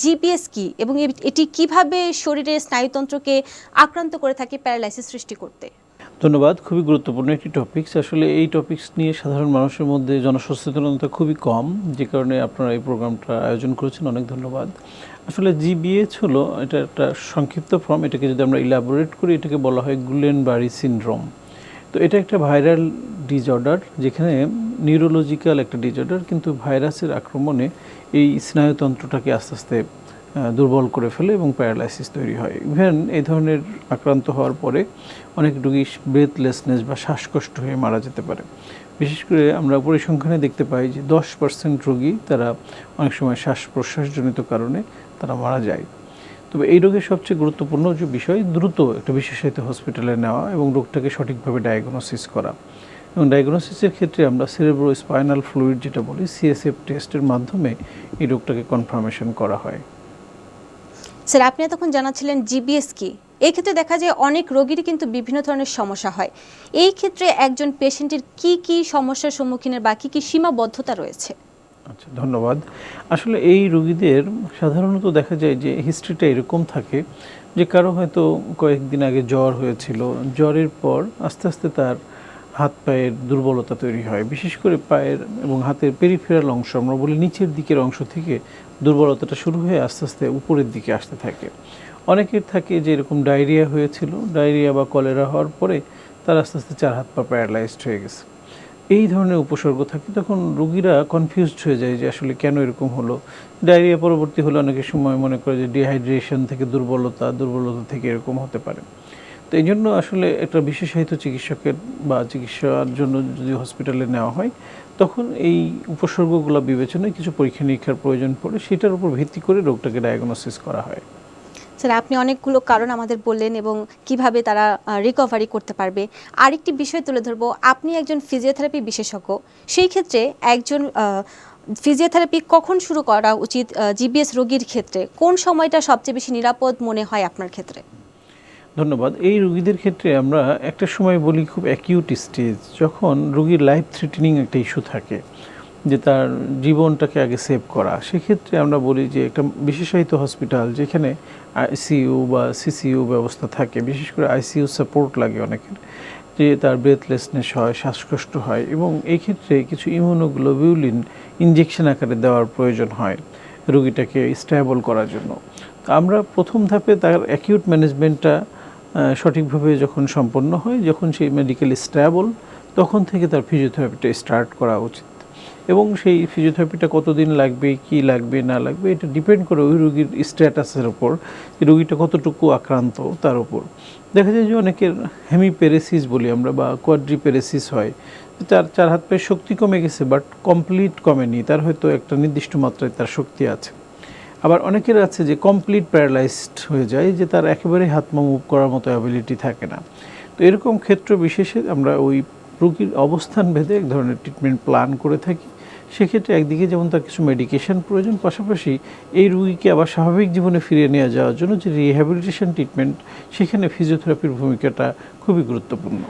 GPS কি এবং এটি কিভাবে শরীরের স্নায়ুতন্ত্রকে আক্রান্ত করে থাকে প্যারালাইসিস সৃষ্টি করতে? ধন্যবাদ। খুবই গুরুত্বপূর্ণ একটি টপিকস। আসলে এই টপিকস নিয়ে সাধারণ মানুষের মধ্যে জনসচেতনতা খুবই কম, যে কারণে আপনারা এই প্রোগ্রামটা আয়োজন করেছেন। অনেক ধন্যবাদ। আসলে জিবিএইচ হলো এটা একটা সংক্ষিপ্ত ফর্ম। এটাকে যদি আমরা ইলাবোরেট করি, এটাকে বলা হয় গুলেন-বারি সিনড্রোম। তো এটা একটা ভাইরাল ডিসঅর্ডার, যেখানে নিউরোলজিক্যাল একটা ডিসঅর্ডার, কিন্তু ভাইরাসের আক্রমণে এই স্নায়ুতন্ত্রটাকে আস্তে আস্তে দুর্বল করে ফেলে এবং প্যারালাইসিস তৈরি হয়। ইভেন এই ধরনের আক্রান্ত হওয়ার পরে অনেক রোগী ব্রেথলেসনেস বা শ্বাসকষ্ট হয়ে মারা যেতে পারে। বিশেষ করে আমরা পরিসংখ্যানে দেখতে পাই যে 10% রোগী তারা অনেক সময় শ্বাস প্রশ্বাসজনিত কারণে তারা মারা যায়। তবে এই রোগের সবচেয়ে গুরুত্বপূর্ণ যে বিষয়, দ্রুত একটা বিশেষায়িত হসপিটালে নেওয়া এবং রোগটাকে সঠিকভাবে ডায়াগনোসিস করা। এবং ডায়াগনোসিসের ক্ষেত্রে আমরা সেরেব্রো স্পাইনাল ফ্লুইড যেটা বলি, সিএসএফ টেস্টের মাধ্যমে এই রোগটাকে কনফার্মেশন করা হয়। স্যার, আপনি তখন জানাচ্ছিলেন জিবিএস কি। এই ক্ষেত্রে দেখা যায় অনেক রোগীরই কিন্তু বিভিন্ন ধরনের সমস্যা হয়। এই ক্ষেত্রে একজন পেশেন্টের কি কি সমস্যার সম্মুখীনের বা কি কি সীমাবদ্ধতা রয়েছে? আচ্ছা, ধন্যবাদ। আসলে এই রোগীদের সাধারণত দেখা যায় যে হিস্ট্রিটা এরকম থাকে যে কারো হয়তো কয়েকদিন আগে জ্বর হয়েছিল, জ্বরের পর আস্তে আস্তে তার হাত পায়ের দুর্বলতা তৈরি হয়। বিশেষ করে পায়ের এবং হাতের পেরিফেরাল অংশ, আমরা বলি নিচের দিকের অংশ থেকে দুর্বলতাটা শুরু হয়ে আস্তে আস্তে উপরের দিকে আসতে থাকে। অনেকের থাকে যে এরকম ডায়রিয়া হয়েছিল, ডায়রিয়া বা কলেরা হওয়ার পরে তার আস্তে আস্তে 4 হাত পা প্যারালাইজড হয়ে গেছে। এই ধরনের উপসর্গ থাকে, তখন রোগীরা কনফিউজড হয়ে যায় যে আসলে কেন এরকম হলো। ডায়রিয়া পরবর্তী হলে অনেকের সময় মনে করে যে ডিহাইড্রেশন থেকে দুর্বলতা, দুর্বলতা থেকে এরকম হতে পারে। তো এই জন্য আসলে একটা বিশেষায়িত চিকিৎসকের বা চিকিৎসার জন্য যদি হসপিটালে নেওয়া হয়, তখন এই উপসর্গগুলো বিবেচনায় কিছু পরীক্ষা নিরীক্ষার প্রয়োজন পড়ে, সেটার উপর ভিত্তি করে রোগটাকে ডায়াগনোসিস করা হয়। স্যার, আপনি অনেকগুলো কারণ আমাদের বললেন এবং কিভাবে তারা রিকভারি করতে পারবে। আরেকটি বিষয় তুলে ধরবো, আপনি একজন ফিজিওথেরাপি বিশেষজ্ঞ। সেই ক্ষেত্রে একজন ফিজিওথেরাপি কখন শুরু করা উচিত জিবিএস রোগীর ক্ষেত্রে? কোন সময়টা সবচেয়ে বেশি নিরাপদ মনে হয় আপনার ক্ষেত্রে? ধন্যবাদ। এই রোগীদের ক্ষেত্রে আমরা একটা সময় বলি খুব অ্যাকিউট স্টেজ, যখন রোগীর লাইফ থ্রেটেনিং একটা ইস্যু থাকে, যে তার জীবনটাকে আগে সেভ করা। সেক্ষেত্রে আমরা বলি যে একটা বিশেষায়িত হসপিটাল, যেখানে আইসিইউ বা সিসিইউ ব্যবস্থা থাকে, বিশেষ করে আইসিইউ সাপোর্ট লাগে অনেকের, যে তার ব্রেথলেসনেস হয়, শ্বাসকষ্ট হয়, এবং এই ক্ষেত্রে কিছু ইমিউনোগ্লোবিউলিন ইনজেকশন আকারে দেওয়ার প্রয়োজন হয় রোগীটাকে স্টেবল করার জন্য। তো আমরা প্রথম ধাপে তার অ্যাকিউট ম্যানেজমেন্টটা সঠিকভাবে যখন সম্পন্ন হয়, যখন সেই মেডিকেল স্টেবল, তখন থেকে তার ফিজিওথেরাপিটা স্টার্ট করা উচিত। এবং সেই ফিজিওথেরাপিটা কতদিন লাগবে, কি লাগবে না লাগবে, এটা ডিপেন্ড করে ওই রোগীর স্ট্যাটাসের ওপর, রোগীটা কতটুকু আক্রান্ত তার উপর। দেখা যায় যে অনেকের হেমিপ্যারেসিস বলি আমরা, বা কোয়াড্রিপ্যারেসিস হয়, তার 4 হাত পায়ের শক্তি কমে গেছে বাট কমপ্লিট কমেনি, তার হয়তো একটা নির্দিষ্ট মাত্রায় তার শক্তি আছে। আবার অনেকের আছে যে কমপ্লিট প্যারালাইজড হয়ে যায়, যে তার একেবারেই হাত পা মুভ করার মতো অ্যাবিলিটি থাকে না। তো এরকম ক্ষেত্র বিশেষে আমরা ওই রোগীর অবস্থান ভেদে এক ধরনের ট্রিটমেন্ট প্ল্যান করে থাকি। সেক্ষেত্রে একদিকে যেমন তার কিছু মেডিকেশন প্রয়োজন, পাশাপাশি এই রোগীকে আবার স্বাভাবিক জীবনে ফিরিয়ে নিয়ে যাওয়ার জন্য যে রিহ্যাবিলিটেশন ট্রিটমেন্ট, সেখানে ফিজিওথেরাপির ভূমিকাটা খুবই গুরুত্বপূর্ণ।